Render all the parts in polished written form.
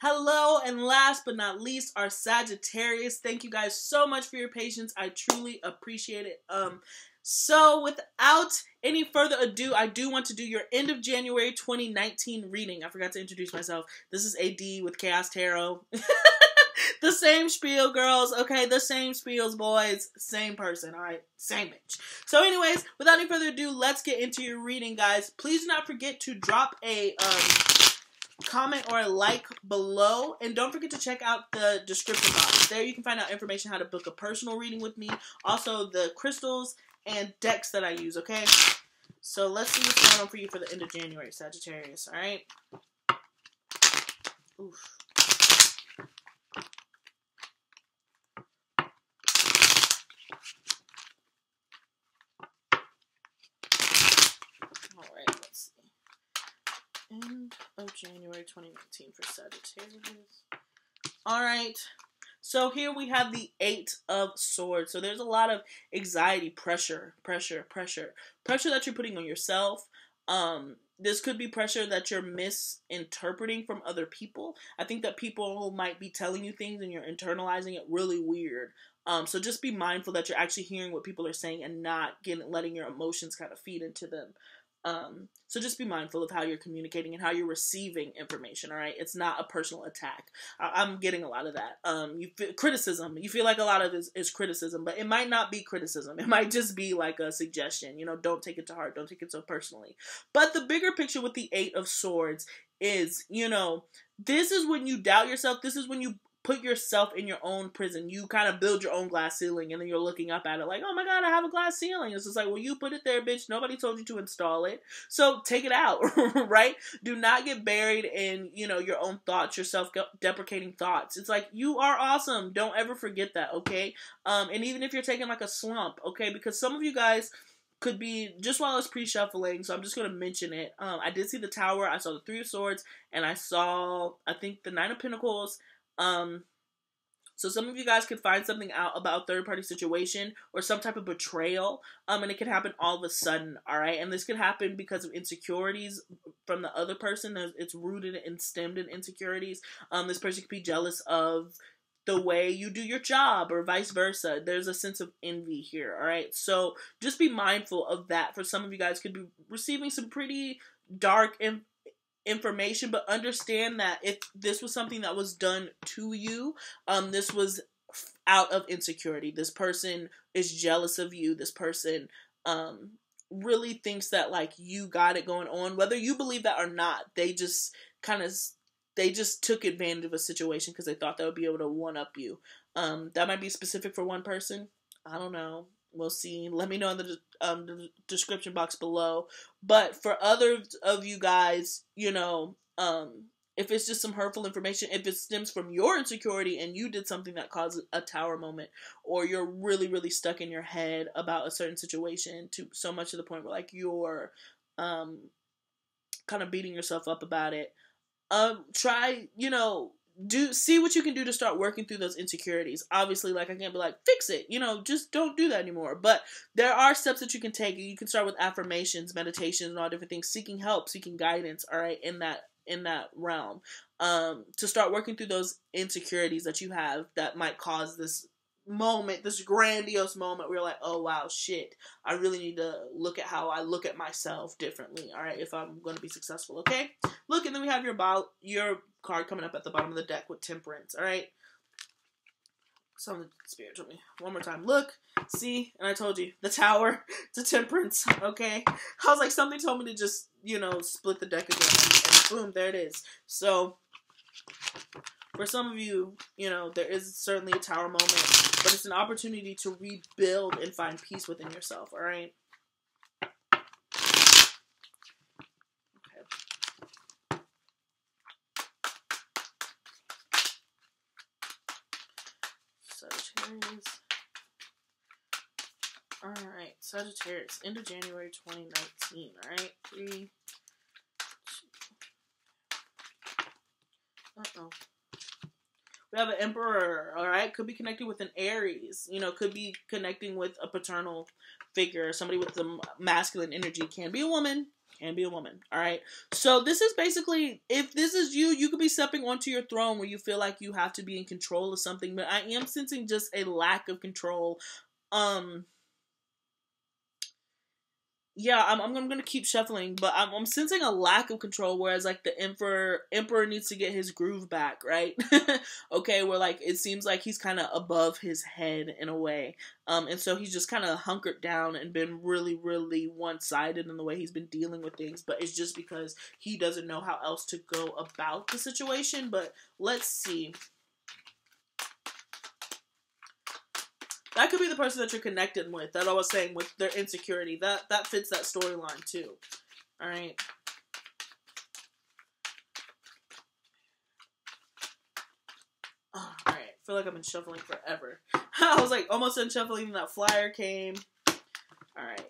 Hello, and last but not least, our Sagittarius. Thank you guys so much for your patience. I truly appreciate it. So without any further ado, I do want to do your end of January 2019 reading. I forgot to introduce myself. This is AD with kayxztarot. The same spiel, girls. Okay, the same spiels, boys. Same person, all right? Same bitch. So anyways, without any further ado, let's get into your reading, guys. Please do not forget to drop a comment or a like below, and don't forget to check out the description box. There you can find out information how to book a personal reading with me, also the crystals and decks that I use, okay? So let's see what's going on for you for the end of January, Sagittarius, all right? Oof. Alright, let's see. End of January 2019 for Sagittarius. Alright, so here we have the 8 of Swords. So there's a lot of anxiety, pressure that you're putting on yourself. This could be pressure that you're misinterpreting from other people. I think that people might be telling you things and you're internalizing it really weird. So just be mindful that you're actually hearing what people are saying and not letting your emotions kind of feed into them. So just be mindful of how you're communicating and how you're receiving information, all right? It's not a personal attack. I'm getting a lot of that. Criticism. You feel like a lot of it is criticism, but it might not be criticism. It might just be like a suggestion. You know, don't take it to heart. Don't take it so personally. But the bigger picture with the 8 of Swords is, you know, this is when you doubt yourself. This is when you put yourself in your own prison. You kind of build your own glass ceiling, and then you're looking up at it like, oh my god, I have a glass ceiling. It's just like, well, you put it there, bitch. Nobody told you to install it. So take it out, right? Do not get buried in, you know, your own thoughts, your self-deprecating thoughts. It's like, you are awesome. Don't ever forget that, okay? And even if you're taking like a slump, okay? Because some of you guys could be, just while I was pre-shuffling, so I'm just going to mention it. I did see the Tower. I saw the 3 of Swords, and I saw, I think, the 9 of Pentacles. So some of you guys could find something out about third-party situation or some type of betrayal, and it could happen all of a sudden, all right? And this could happen because of insecurities from the other person. It's rooted and stemmed in insecurities. This person could be jealous of the way you do your job or vice versa. There's a sense of envy here, all right? So just be mindful of that. For some of you guys could be receiving some pretty dark information, but understand that if this was something that was done to you, this was out of insecurity. This person is jealous of you. This person really thinks that like you got it going on, whether you believe that or not. They just took advantage of a situation because they thought they would be able to one up you. That might be specific for one person. I don't know. We'll see. Let me know in the description box below. But for others of you guys, you know, if it's just some hurtful information, if it stems from your insecurity and you did something that caused a Tower moment, or you're really, really stuck in your head about a certain situation to so much to the point where like you're kind of beating yourself up about it, try, you know, see what you can do to start working through those insecurities. Obviously, like, I can't be like, fix it, you know, just don't do that anymore. But there are steps that you can take. You can start with affirmations, meditations, and all different things, seeking help, seeking guidance, all right, in that realm, to start working through those insecurities that you have that might cause this moment, this grandiose moment where you're like, oh wow, shit, I really need to look at how I look at myself differently, all right, if I'm going to be successful, okay? Look, and then we have your card coming up at the bottom of the deck with Temperance, all right? Something spirit told me one more time. Look, see, and I told you, the Tower to Temperance, okay? I was like, something told me to just, you know, split the deck again, and boom, there it is. So for some of you, you know, there is certainly a Tower moment, but it's an opportunity to rebuild and find peace within yourself, all right? Okay. Sagittarius. All right, Sagittarius, end of January 2019, all right? 3, 2. Uh-oh. We have an Emperor, all right? Could be connecting with an Aries. You know, could be connecting with a paternal figure, somebody with the masculine energy. Can be a woman, Can be a woman. All right. So this is basically, if this is you, you could be stepping onto your throne where you feel like you have to be in control of something. But I am sensing just a lack of control. Yeah, I'm gonna keep shuffling, but I'm sensing a lack of control, whereas like the emperor needs to get his groove back, right? Okay, where like it seems like he's kind of above his head in a way, and so he's just kind of hunkered down and been really, really one-sided in the way he's been dealing with things, but it's just because he doesn't know how else to go about the situation. But let's see. That could be the person that you're connected with, that I was saying, with their insecurity. That fits that storyline, too. Alright. Alright. I feel like I've been shuffling forever. I was like, almost done shuffling, and that flyer came. Alright.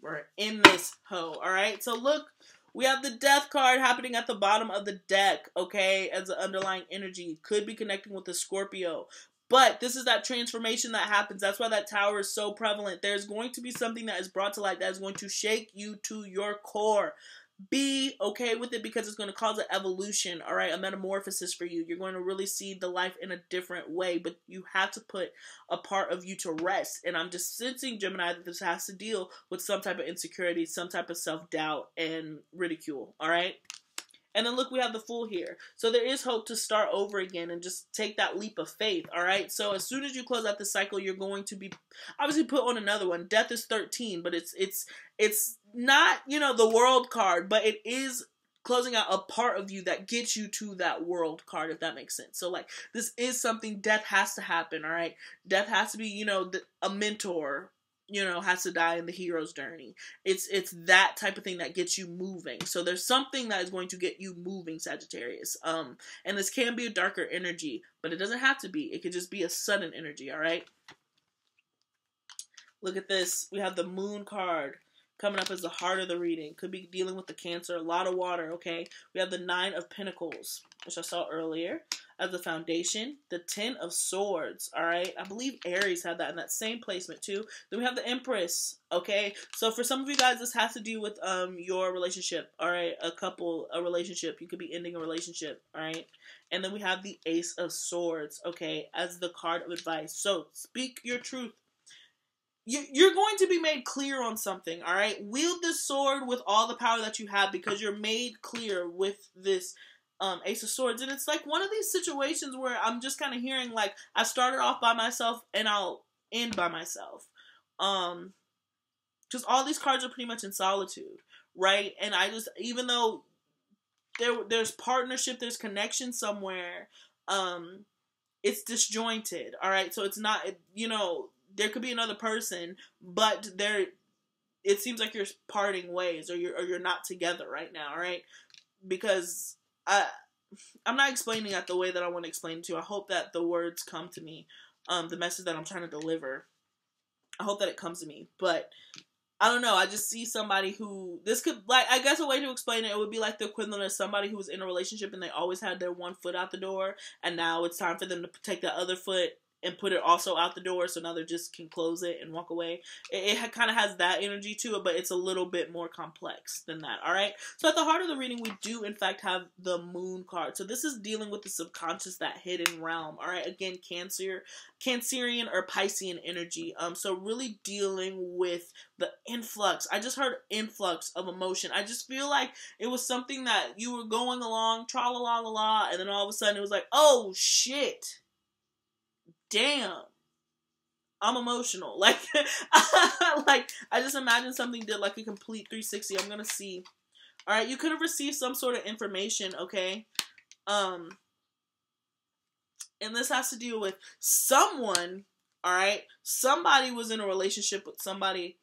We're in this hoe. Alright. So look, we have the death card happening at the bottom of the deck, okay, as the underlying energy. Could be connecting with the Scorpio. But this is that transformation that happens. That's why that tower is so prevalent. There's going to be something that is brought to light that is going to shake you to your core. Be okay with it, because it's going to cause an evolution, all right? A metamorphosis for you. You're going to really see the life in a different way, but you have to put a part of you to rest. And I'm just sensing, Gemini, that this has to deal with some type of insecurity, some type of self-doubt and ridicule, all right? And then look, we have the Fool here. So there is hope to start over again and just take that leap of faith, all right? So as soon as you close out the cycle, you're going to be obviously put on another one. Death is 13, but it's not, you know, the World card, but it is closing out a part of you that gets you to that World card, if that makes sense. So like, this is something, death has to happen, all right? Death has to be, you know, a mentor, you know, has to die in the hero's journey. It's that type of thing that gets you moving. So there's something that is going to get you moving, Sagittarius. And this can be a darker energy, but it doesn't have to be. It could just be a sudden energy, all right? Look at this. We have the Moon card coming up as the heart of the reading. Could be dealing with the Cancer, a lot of water, okay? We have the 9 of Pentacles, which I saw earlier, as the foundation. The 10 of Swords, all right? I believe Aries had that in that same placement too. Then we have the Empress, okay? So for some of you guys, this has to do with your relationship, all right? A relationship. You could be ending a relationship, all right? And then we have the Ace of Swords, okay, as the card of advice. So speak your truth. You're going to be made clear on something, all right? Wield this sword with all the power that you have, because you're made clear with this Ace of Swords. And it's like one of these situations where I'm just kind of hearing, like, I started off by myself and I'll end by myself. Because all these cards are pretty much in solitude, right? And I just, even though there's partnership, there's connection somewhere, it's disjointed, all right? So it's not, you know, there could be another person, but it seems like you're parting ways, or you're not together right now, all right? Because I'm not explaining that the way that I want to explain it to you. I hope that the words come to me, the message that I'm trying to deliver. I hope that it comes to me, but I don't know. I just see somebody who, this could, like, I guess a way to explain it would be like the equivalent of somebody who was in a relationship and they always had their one foot out the door, and now it's time for them to take the other foot and put it also out the door, so now they just can close it and walk away. It kind of has that energy to it, but it's a little bit more complex than that, alright? So at the heart of the reading, we do, in fact, have the Moon card. So this is dealing with the subconscious, that hidden realm, alright? Again, Cancerian or Piscean energy. So really dealing with the influx. I just heard influx of emotion. I just feel like it was something that you were going along, tra-la-la-la-la, and then all of a sudden it was like, oh, shit. Damn, I'm emotional. Like, like, I just imagine something did like a complete 360. I'm gonna see. Alright, you could have received some sort of information, okay? And this has to deal with someone, alright? Somebody was in a relationship with somebody,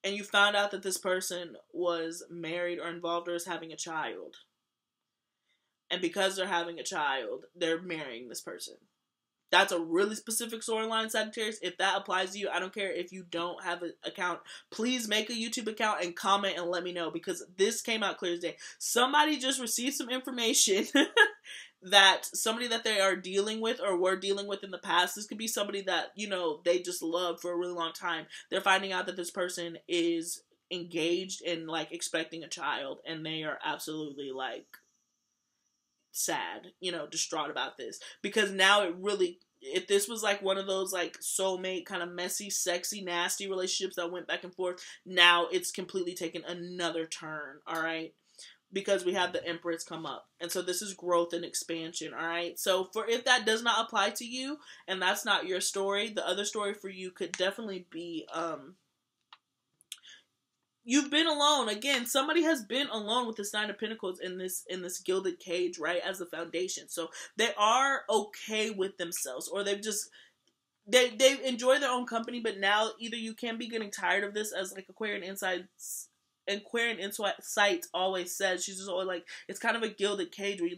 and you found out that this person was married or involved or is having a child. And because they're having a child, they're marrying this person. That's a really specific storyline, Sagittarius. If that applies to you, I don't care if you don't have an account. Please make a YouTube account and comment and let me know, because this came out clear as day. Somebody just received some information that somebody that they are dealing with or were dealing with in the past. This could be somebody that, you know, they just loved for a really long time. They're finding out that this person is engaged and, like, expecting a child, and they are absolutely, like, sad, you know, distraught about this, because now it really, if this was like one of those like soulmate kind of messy, sexy, nasty relationships that went back and forth, now it's completely taken another turn, all right, because we have the Empress come up, and so this is growth and expansion, all right. So for if that does not apply to you and that's not your story, the other story for you could definitely be you've been alone. Again, somebody has been alone with this Nine of Pentacles in this gilded cage, right, as the foundation. So they are okay with themselves, or they've just they enjoy their own company, but now either you can be getting tired of this, as like Aquarian Insight always says. She's just always like, it's kind of a gilded cage where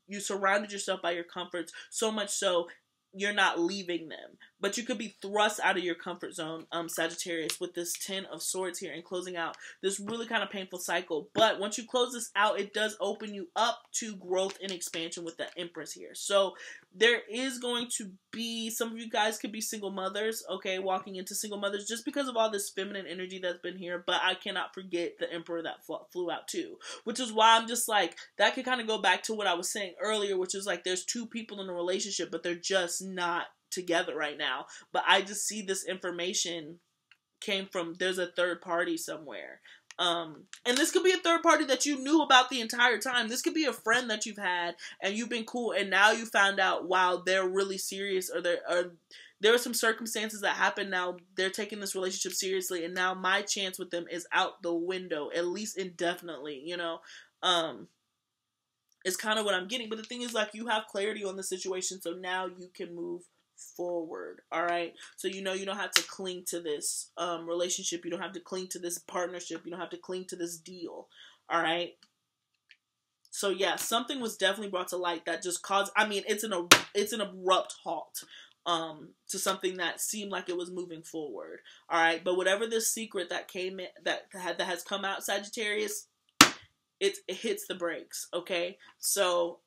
you surrounded yourself by your comforts so much so you're not leaving them, but you could be thrust out of your comfort zone, Sagittarius, with this 10 of Swords here and closing out this really kind of painful cycle. But once you close this out, it does open you up to growth and expansion with the Empress here. So there is going to be, some of you guys could be single mothers, okay, walking into single mothers just because of all this feminine energy that's been here. But I cannot forget the Emperor that flew out too, which is why I'm just like, that could kind of go back to what I was saying earlier, which is like, there's two people in a relationship, but they're just not together right now. But I just see this information came from, there's a third party somewhere. And this could be a third party that you knew about the entire time. This could be a friend that you've had and you've been cool, and now you found out, wow, they're really serious, or there are some circumstances that happen now. They're taking this relationship seriously, and now my chance with them is out the window, at least indefinitely, you know. Is kind of what I'm getting. But the thing is, like, you have clarity on the situation, so now you can move forward, all right? So you know you don't have to cling to this relationship. You don't have to cling to this partnership. You don't have to cling to this deal, all right? So yeah, something was definitely brought to light that just caused, I mean, it's an abrupt halt to something that seemed like it was moving forward, all right? But whatever this secret that came in, that has come out, Sagittarius, it hits the brakes, okay? So,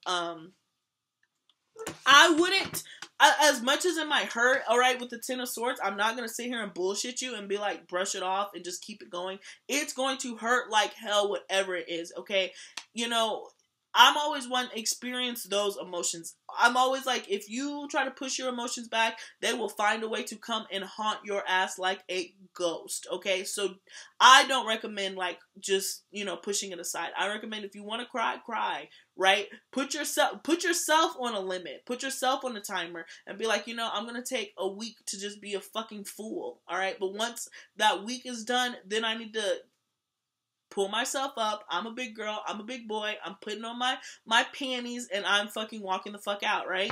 I wouldn't, as much as it might hurt, alright, with the 10 of Swords, I'm not going to sit here and bullshit you and be like, brush it off and just keep it going. It's going to hurt like hell, whatever it is, okay? You know, I'm always one to experience those emotions. I'm always like, if you try to push your emotions back, they will find a way to come and haunt your ass like a ghost, okay? So I don't recommend, like, just, you know, pushing it aside. I recommend, if you want to cry, cry, right? Put yourself on a limit. Put yourself on a timer and be like, you know, I'm going to take a week to just be a fucking fool, all right? But once that week is done, then I need to pull myself up. I'm a big girl. I'm a big boy. I'm putting on my panties and I'm fucking walking the fuck out, right?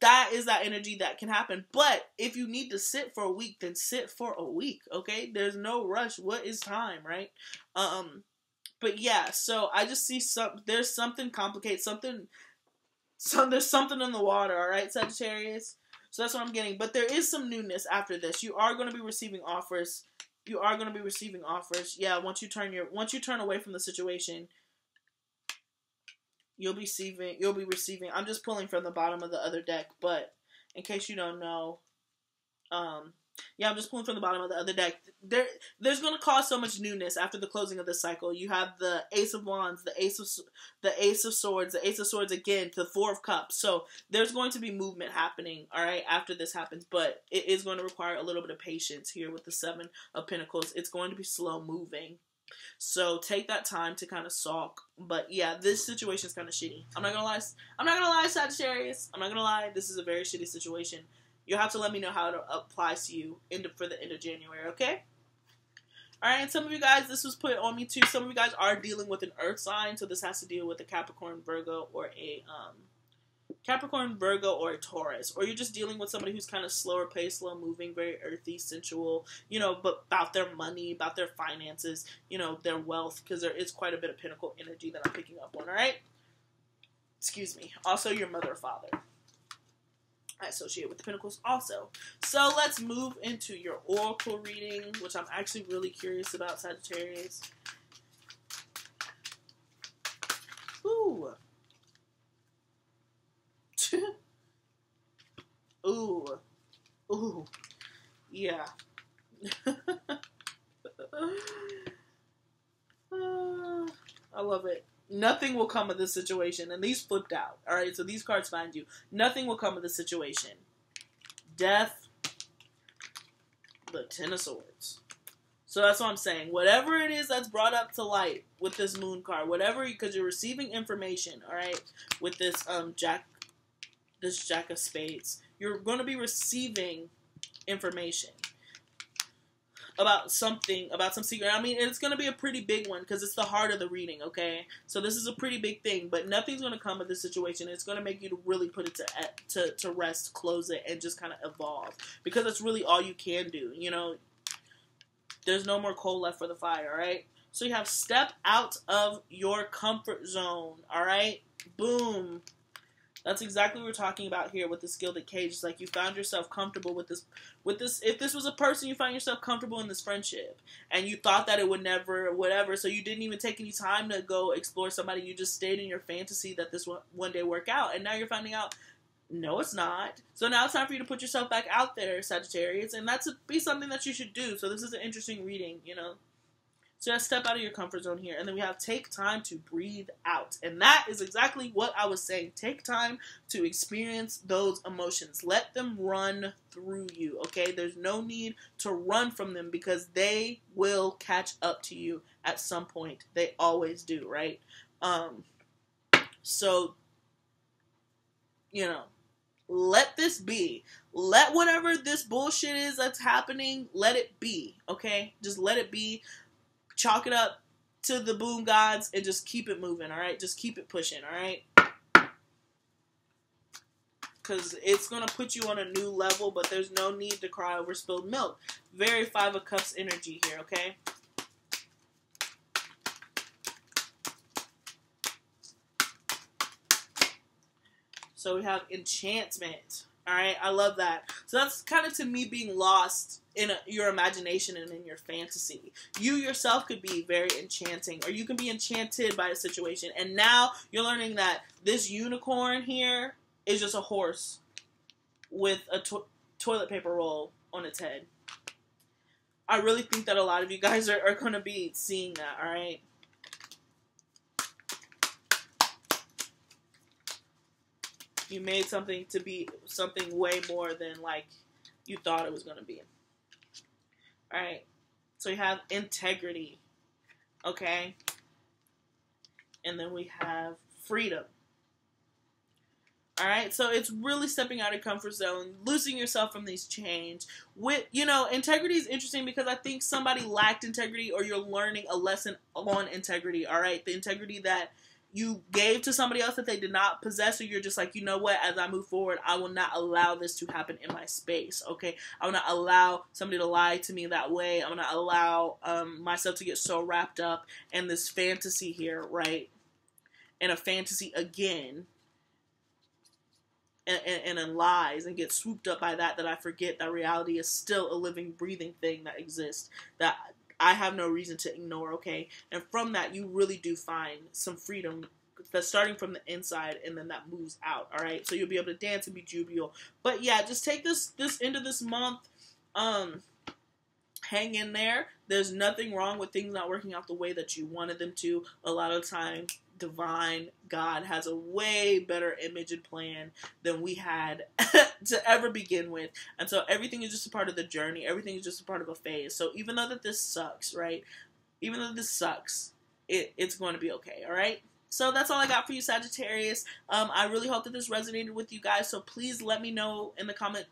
That is that energy that can happen. But if you need to sit for a week, then sit for a week, okay? There's no rush. What is time, right? But yeah, so I just see there's something complicated, there's something in the water, all right, Sagittarius? So that's what I'm getting. But there is some newness after this. You are going to be receiving offers. Yeah, once you turn away from the situation, you'll be receiving. I'm just pulling from the bottom of the other deck, but in case you don't know, yeah, I'm just pulling from the bottom of the other deck. There's going to cause so much newness after the closing of this cycle. You have the Ace of Wands, the Ace of Swords, the Ace of Swords again, the Four of Cups. So there's going to be movement happening, all right, after this happens. But it is going to require a little bit of patience here with the Seven of Pentacles. It's going to be slow moving. So take that time to kind of sulk. But yeah, this situation is kind of shitty. I'm not gonna lie, Sagittarius. I'm not gonna lie. This is a very shitty situation. You'll have to let me know how it applies to you for the end of January, okay? Alright, and some of you guys, this was put on me too. Some of you guys are dealing with an earth sign, so this has to deal with a Capricorn, Virgo, or a Taurus. Or you're just dealing with somebody who's kind of slower paced, slow moving, very earthy, sensual, you know, but about their money, about their finances, you know, their wealth, because there is quite a bit of Pentacle energy that I'm picking up on, alright? Excuse me. Also, your mother or father. I associate with the Pentacles also. So let's move into your Oracle reading, which I'm actually really curious about, Sagittarius. Ooh. Ooh. Ooh. Yeah. love it. Nothing will come of this situation. And these flipped out. Alright, so these cards find you. Nothing will come of this situation. Death. The Ten of Swords. So that's what I'm saying. Whatever it is that's brought up to light with this moon card, whatever, because you're receiving information, alright, with this Jack of Spades. You're going to be receiving information about something, about some secret. I mean, it's going to be a pretty big one because it's the heart of the reading, okay? So this is a pretty big thing, but nothing's going to come of this situation. It's going to make you to really put it to rest, close it, and just kind of evolve, because that's really all you can do, you know? There's no more coal left for the fire, alright? So you have step out of your comfort zone, alright? Boom. That's exactly what we're talking about here with this Gilded Cage. It's like you found yourself comfortable with this, if this was a person, you found yourself comfortable in this friendship. And you thought that it would never, whatever, so you didn't even take any time to go explore somebody. You just stayed in your fantasy that this would one day work out. And now you're finding out, no, it's not. So now it's time for you to put yourself back out there, Sagittarius. And that's be something that you should do. So this is an interesting reading, you know. So just step out of your comfort zone here. And then we have take time to breathe out. And that is exactly what I was saying. Take time to experience those emotions. Let them run through you, okay? There's no need to run from them because they will catch up to you at some point. They always do, right? So, you know, let this be. Let whatever this bullshit is that's happening, let it be, okay? Just let it be. Chalk it up to the boom gods and just keep it moving, alright? Just keep it pushing, alright? Because it's going to put you on a new level, but there's no need to cry over spilled milk. Very Five of Cups energy here, okay? So we have enchantment. Alright, I love that. So that's kind of to me being lost in your imagination and in your fantasy. You yourself could be very enchanting, or you can be enchanted by a situation. And now you're learning that this unicorn here is just a horse with a toilet paper roll on its head. I really think that a lot of you guys are going to be seeing that, alright? You made something to be something way more than, like, you thought it was going to be. Alright. So you have integrity. Okay? And then we have freedom. Alright? So it's really stepping out of your comfort zone, losing yourself from these chains. With, you know, integrity is interesting because I think somebody lacked integrity, or you're learning a lesson on integrity. Alright? The integrity that you gave to somebody else that they did not possess, or you're just like, you know what, as I move forward, I will not allow this to happen in my space, okay? I will not allow somebody to lie to me that way. I will not allow myself to get so wrapped up in this fantasy here, right? In a fantasy again, and in lies, and get swooped up by that I forget that reality is still a living, breathing thing that exists, that I have no reason to ignore, okay? And from that, you really do find some freedom that's starting from the inside, and then that moves out, alright? So you'll be able to dance and be jubilant. But yeah, just take this end of this month, hang in there. There's nothing wrong with things not working out the way that you wanted them to. A lot of time, divine God has a way better image and plan than we had to ever begin with. And so everything is just a part of the journey. Everything is just a part of a phase. So even though that this sucks, right? Even though this sucks, it's going to be okay, alright? So that's all I got for you, Sagittarius. I really hope that this resonated with you guys. So please let me know in the comment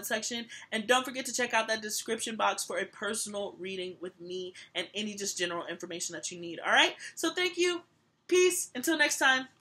section, and don't forget to check out that description box for a personal reading with me and any just general information that you need. All right, so thank you, peace, until next time.